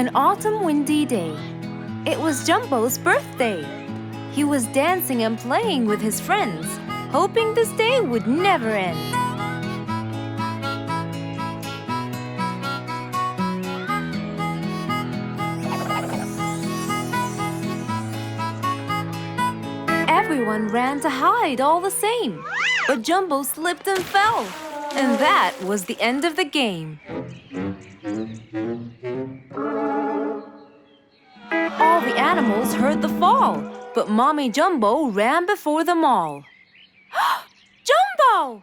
An autumn windy day. It was Jumbo's birthday. He was dancing and playing with his friends, hoping this day would never end. Everyone ran to hide all the same, but Jumbo slipped and fell, and that was the end of the game. All the animals heard the fall, but Mommy Jumbo ran before them all. Jumbo!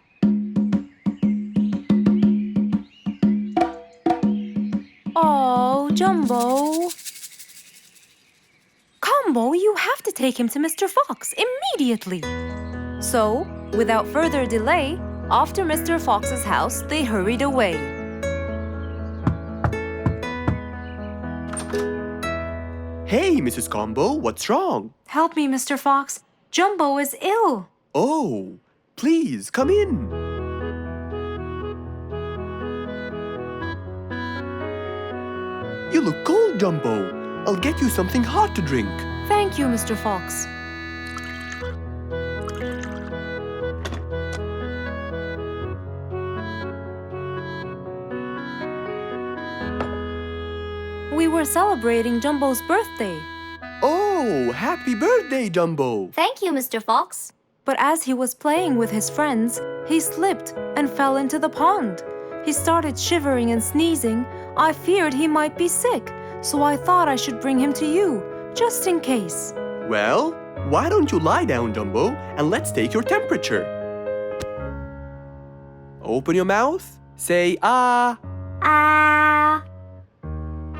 Oh, Jumbo. Combo, you have to take him to Mr. Fox immediately. So, without further delay, off to Mr. Fox's house they hurried away. Hey, Mrs. Combo, what's wrong? Help me, Mr. Fox. Jumbo is ill. Oh, please, come in. You look cold, Jumbo. I'll get you something hot to drink. Thank you, Mr. Fox. We were celebrating Jumbo's birthday. Oh, happy birthday, Jumbo. Thank you, Mr. Fox. But as he was playing with his friends, he slipped and fell into the pond. He started shivering and sneezing. I feared he might be sick, so I thought I should bring him to you, just in case. Well, why don't you lie down, Jumbo, and let's take your temperature. Open your mouth. Say, ah. Ah.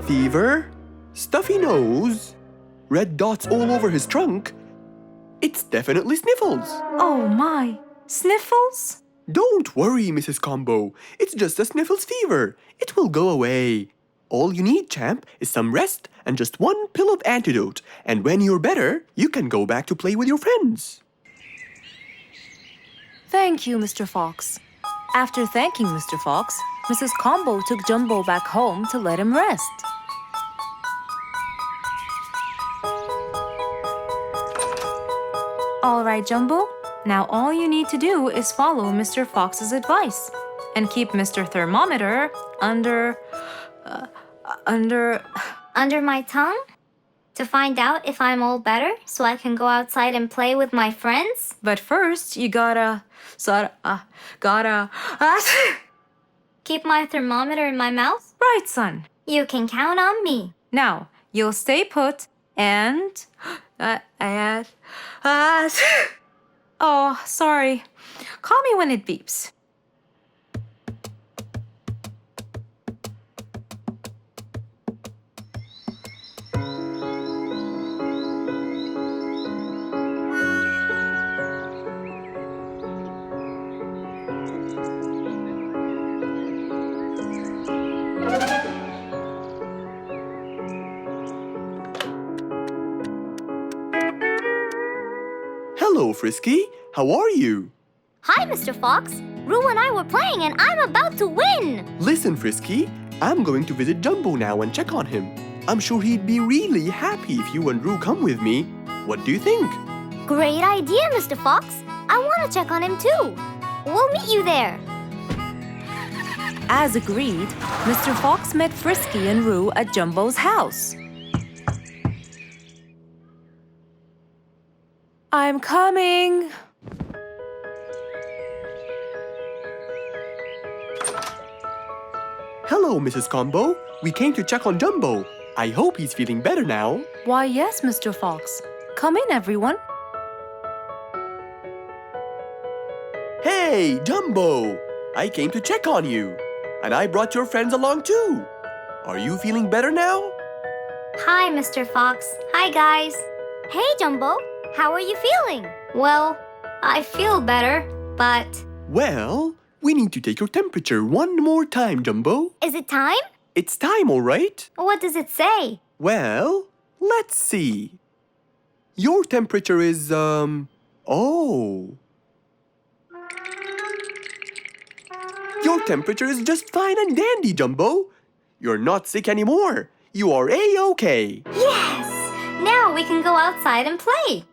Fever, stuffy nose, red dots all over his trunk. It's definitely Sniffles. Oh my, Sniffles? Don't worry, Mrs. Combo. It's just a Sniffles fever. It will go away. All you need, champ, is some rest and just one pill of antidote. And when you're better, you can go back to play with your friends. Thank you, Mr. Fox. After thanking Mr. Fox, Mrs. Combo took Jumbo back home to let him rest. All right, Jumbo. Now all you need to do is follow Mr. Fox's advice and keep Mr. Thermometer under Under my tongue? To find out if I'm all better so I can go outside and play with my friends? But first, you gotta... Keep my thermometer in my mouth? Right, son. You can count on me. Now, you'll stay put and... Oh, sorry. Call me when it beeps. Hello, Frisky. How are you? Hi, Mr. Fox. Roo and I were playing and I'm about to win. Listen, Frisky. I'm going to visit Jumbo now and check on him. I'm sure he'd be really happy if you and Roo come with me. What do you think? Great idea, Mr. Fox. I want to check on him too. We'll meet you there. As agreed, Mr. Fox met Frisky and Roo at Jumbo's house. I'm coming. Hello, Mrs. Combo. We came to check on Jumbo. I hope he's feeling better now. Why, yes, Mr. Fox. Come in, everyone. Hey, Jumbo! I came to check on you. And I brought your friends along too. Are you feeling better now? Hi, Mr. Fox. Hi, guys. Hey, Jumbo. How are you feeling? Well, I feel better, but... Well, we need to take your temperature one more time, Jumbo. Is it time? It's time, all right? What does it say? Well, let's see. Your temperature is, oh. Your temperature is just fine and dandy, Jumbo. You're not sick anymore. You are A-OK. Yes! Now we can go outside and play.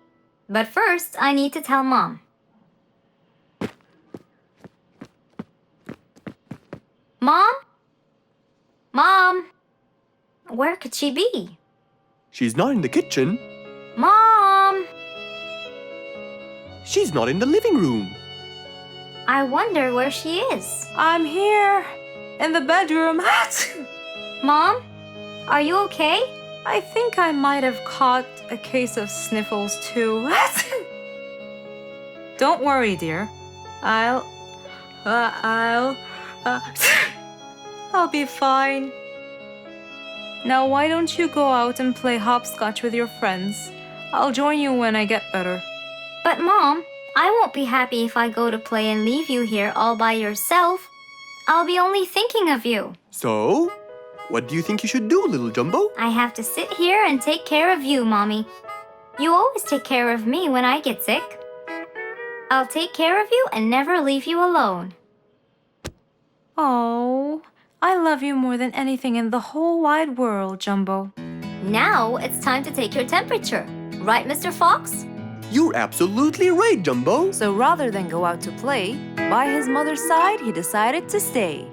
But first, I need to tell Mom. Mom? Mom? Where could she be? She's not in the kitchen. Mom! She's not in the living room. I wonder where she is. I'm here, in the bedroom. Mom? Are you okay? I think I might have caught a case of sniffles too. Don't worry, dear. I'll be fine. Now why don't you go out and play hopscotch with your friends? I'll join you when I get better. But Mom, I won't be happy if I go to play and leave you here all by yourself. I'll be only thinking of you. So, what do you think you should do, little Jumbo? I have to sit here and take care of you, Mommy. You always take care of me when I get sick. I'll take care of you and never leave you alone. Oh, I love you more than anything in the whole wide world, Jumbo. Now it's time to take your temperature. Right, Mr. Fox? You're absolutely right, Jumbo. So rather than go out to play, by his mother's side, he decided to stay.